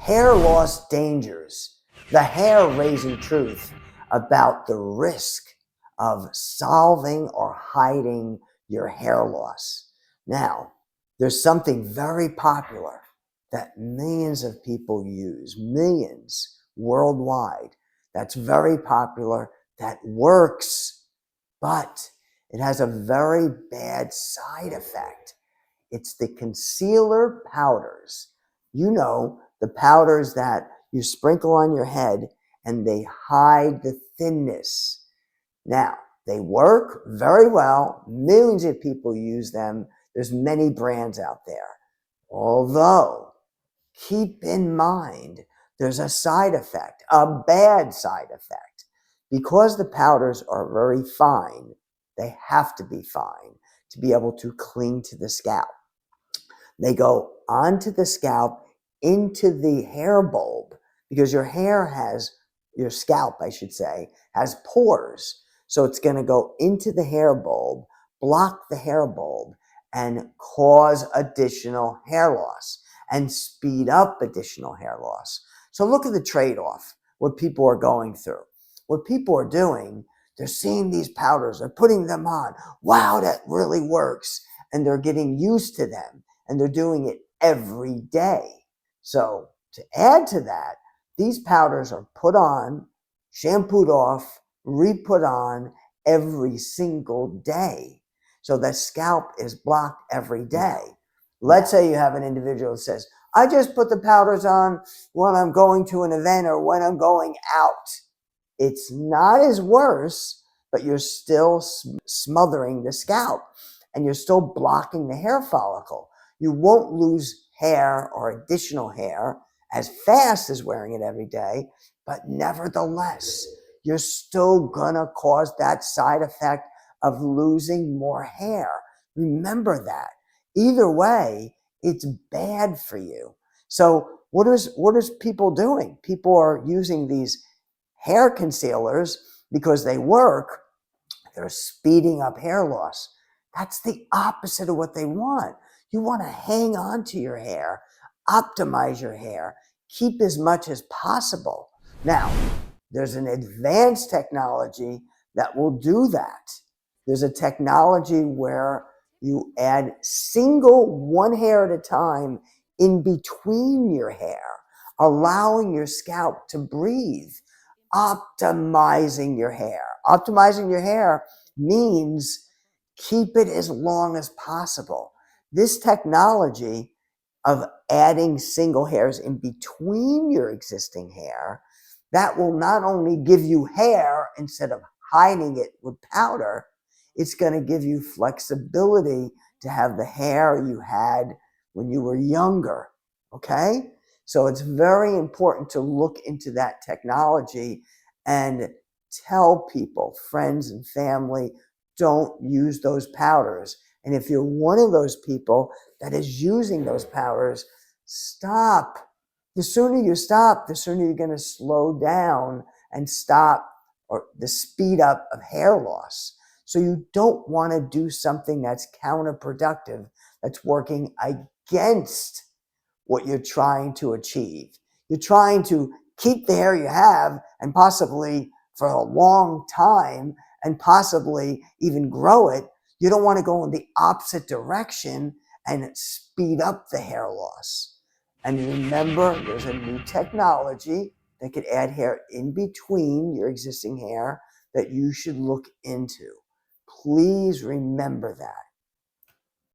Hair loss dangers. The hair-raising truth about the risk of solving or hiding your hair loss. Now, there's something very popular that millions of people use, millions worldwide, that's very popular, that works, but it has a very bad side effect. It's the concealer powders. You know, the powders that you sprinkle on your head and they hide the thinness. Now, they work very well. Millions of people use them. There's many brands out there. Although, keep in mind, there's a side effect, a bad side effect. Because the powders are very fine, they have to be fine to be able to cling to the scalp. They go onto the scalp, into the hair bulb, because your scalp, I should say, has pores. So it's going to go into the hair bulb, block the hair bulb, and cause additional hair loss and speed up additional hair loss. So look at the trade-off, what people are going through. What people are doing, they're seeing these powders, they're putting them on. Wow, that really works. And they're getting used to them, and they're doing it every day. So to add to that, these powders are put on, shampooed off, re-put on every single day. So the scalp is blocked every day. Let's say you have an individual that says, I just put the powders on when I'm going to an event or when I'm going out. It's not as worse, but you're still smothering the scalp and you're still blocking the hair follicle. You won't lose hair or additional hair as fast as wearing it every day, but nevertheless, you're still gonna cause that side effect of losing more hair. Remember that. Either way, it's bad for you. So what is people doing? People are using these hair concealers because they work. They're speeding up hair loss. That's the opposite of what they want. You want to hang on to your hair, optimize your hair, keep as much as possible. Now, there's an advanced technology that will do that. There's a technology where you add one hair at a time in between your hair, allowing your scalp to breathe, optimizing your hair. Optimizing your hair means keep it as long as possible. This technology of adding single hairs in between your existing hair, that will not only give you hair instead of hiding it with powder, it's going to give you flexibility to have the hair you had when you were younger, okay? So it's very important to look into that technology and tell people, friends and family, don't use those powders. And if you're one of those people that is using those powders, stop. The sooner you stop, the sooner you're going to slow down and stop or the speed up of hair loss. So you don't want to do something that's counterproductive, that's working against what you're trying to achieve. You're trying to keep the hair you have and possibly for a long time and possibly even grow it. You don't want to go in the opposite direction and speed up the hair loss. And remember, there's a new technology that could add hair in between your existing hair that you should look into. Please remember that.